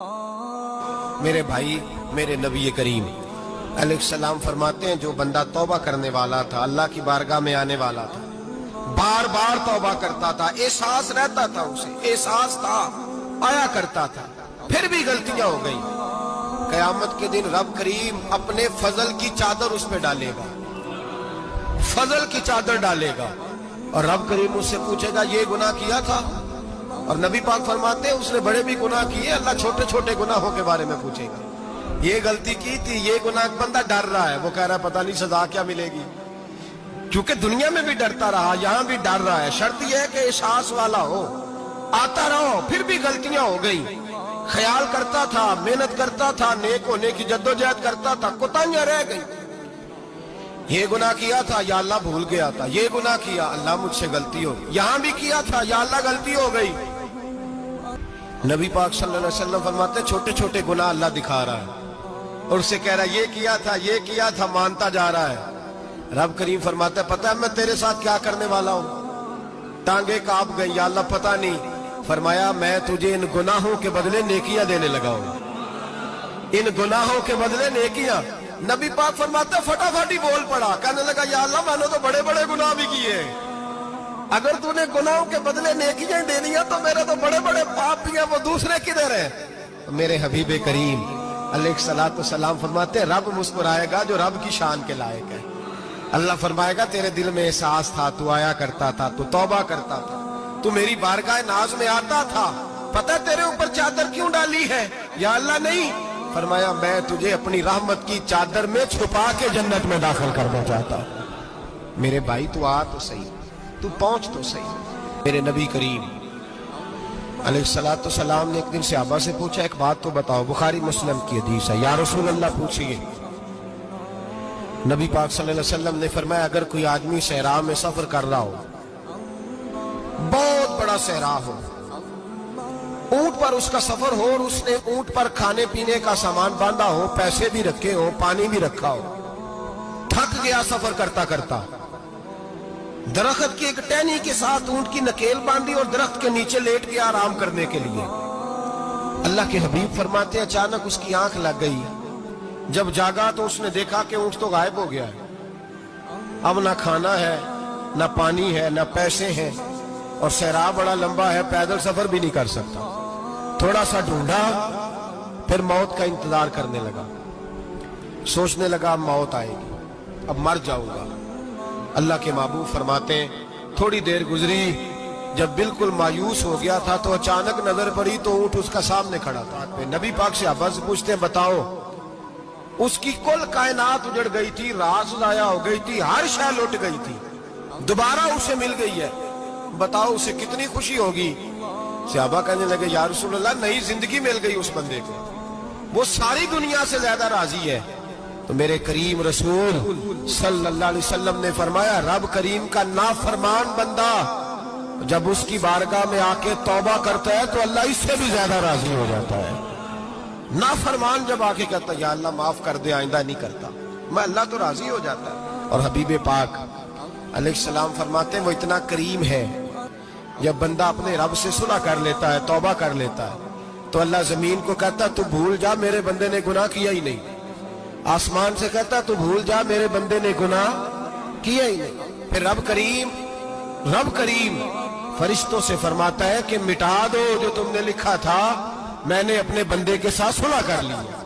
میرے بھائی، میرے نبی کریم علیہ السلام فرماتے ہیں جو بندہ توبہ کرنے والا تھا، اللہ کی بارگاہ میں آنے والا تھا، بار بار توبہ کرتا تھا، احساس رہتا تھا، اسے احساس تھا، آیا کرتا تھا، پھر بھی غلطیاں ہو گئی، قیامت کے دن رب کریم اپنے فضل کی چادر اس پہ ڈالے گا، فضل کی چادر ڈالے گا، اور رب کریم اس سے پوچھے گا یہ گناہ کیا تھا؟ اور نبی پاک فرماتے ہیں اس نے بڑے بھی گناہ کیے، اللہ چھوٹے چھوٹے گناہوں کے بارے میں پوچھے گا، یہ غلطی کی تھی، یہ گناہ، بندہ ڈر رہا ہے، وہ کہہ رہا ہے پتہ نہیں سزا کیا ملے گی، کیونکہ دنیا میں بھی ڈرتا رہا، یہاں بھی ڈر رہا ہے، شرط یہ ہے کہ احساس والا ہو، آتا رہو، پھر بھی غلطیاں ہو گئی، خیال کرتا تھا، محنت کرتا تھا، نیک ہونے کی جدوجہد کرتا تھا، کوتاہیاں رہ گئی، یہ گناہ کیا تھا یا اللہ بھول گیا تھا، یہ گناہ کیا اللہ مجھ سے غلطی ہو گئی، یہاں بھی کیا تھا یا اللہ غلطی ہو گئی۔ نبی پاک صلی اللہ علیہ وسلم فرماتے ہیں چھوٹے چھوٹے گناہ اللہ دکھا رہا ہے اور اسے کہہ رہا ہے یہ کیا تھا، مانتا جا رہا ہے، رب کریم فرماتا ہے پتہ ہے میں تیرے ساتھ کیا کرنے والا ہوں، ٹانگیں کانپ گئی، یا اللہ پتہ نہیں، فرمایا میں تجھے ان گناہوں کے بدلے نیکیاں دینے لگا ہوں، ان گناہوں کے بدلے نیکیاں۔ نبی پاک فرماتا ہے فٹافٹ ہی بول پڑا، کہنے لگا یا اللہ میں نے تو بڑے بڑے گناہ بھی کیے، اگر تو نے گناہوں کے بدلے نیکیاں دینیاں تو میرے تو بڑے بڑے پاپ بھی ہیں، وہ دوسرے کدھر ہیں؟ میرے حبیب کریم علیہ السلام فرماتے ہیں رب مسکرائے گا جو رب کی شان کے لائق ہے، اللہ فرمائے گا تیرے دل میں احساس تھا، تو آیا کرتا تھا، تو توبہ کرتا تھا، تو میری بارگاہ ناز میں آتا تھا، پتہ تیرے اوپر چادر کیوں ڈالی ہے؟ یا اللہ نہیں، فرمایا میں تجھے اپنی رحمت کی چادر میں چھپا کے جنت میں داخل کرنا چاہتا ہوں۔ میرے بھائی تو آ تو صحیح، تو پہنچ تو صحیح۔ میرے نبی کریم علیہ السلام نے ایک دن صحابہ سے پوچھا ایک بات تو بتاؤ، بخاری مسلم کی حدیث ہے، یا رسول اللہ پوچھئے، نبی پاک صلی اللہ علیہ وسلم نے فرمایا اگر کوئی آدمی صحرا میں سفر کر رہا ہو، بہت بڑا صحرا ہو، اونٹ پر اس کا سفر ہو اور اس نے اونٹ پر کھانے پینے کا سامان باندھا ہو، پیسے بھی رکھے ہو، پانی بھی رکھا ہو، تھک گیا سفر کرتا کرتا، درخت کی ایک ٹہنی کے ساتھ اونٹ کی نکیل باندھی اور درخت کے نیچے لیٹ گیا آرام کرنے کے لیے، اللہ کے حبیب فرماتے ہیں اچانک اس کی آنکھ لگ گئی، جب جاگا تو اس نے دیکھا کہ اونٹ تو غائب ہو گیا ہے، اب نہ کھانا ہے، نہ پانی ہے، نہ پیسے ہیں، اور صحرا بڑا لمبا ہے، پیدل سفر بھی نہیں کر سکتا، تھوڑا سا ڈھونڈا، پھر موت کا انتظار کرنے لگا، سوچنے لگا اب موت آئے گی، اب مر جاؤں گا۔ اللہ کے محبوب فرماتے ہیں تھوڑی دیر گزری، جب بالکل مایوس ہو گیا تھا تو اچانک نظر پڑی تو اونٹ اس کا سامنے کھڑا تھا، نبی پاک سے صحابہ سے پوچھتے ہیں بتاؤ، اس کی کل کائنات اجڑ گئی تھی، راز ضائع ہو گئی تھی، ہر شے لٹ گئی تھی، دوبارہ اسے مل گئی ہے، بتاؤ اسے کتنی خوشی ہوگی؟ صحابہ کہنے لگے یا رسول اللہ نئی زندگی مل گئی اس بندے کو، وہ ساری دنیا سے زیادہ راضی ہے۔ تو میرے کریم رسول صلی اللہ علیہ وسلم نے فرمایا رب کریم کا نافرمان بندہ جب اس کی بارگاہ میں آ کے توبہ کرتا ہے تو اللہ اس سے بھی زیادہ راضی ہو جاتا ہے، نافرمان جب آ کے کہتا ہے یا اللہ معاف کر دے آئندہ نہیں کرتا، میں اللہ تو راضی ہو جاتا ہے۔ اور حبیب پاک علیہ السلام فرماتے ہیں وہ اتنا کریم ہے، جب بندہ اپنے رب سے صلح کر لیتا ہے، توبہ کر لیتا ہے، تو اللہ زمین کو کہتا ہے تو بھول جا میرے بندے نے گناہ کیا ہی نہیں، آسمان سے کہتا تو بھول جا میرے بندے نے گناہ کیا ہی نہیں، پھر رب کریم فرشتوں سے فرماتا ہے کہ مٹا دو جو تم نے لکھا تھا، میں نے اپنے بندے کے ساتھ صلح کر لی۔ اللہ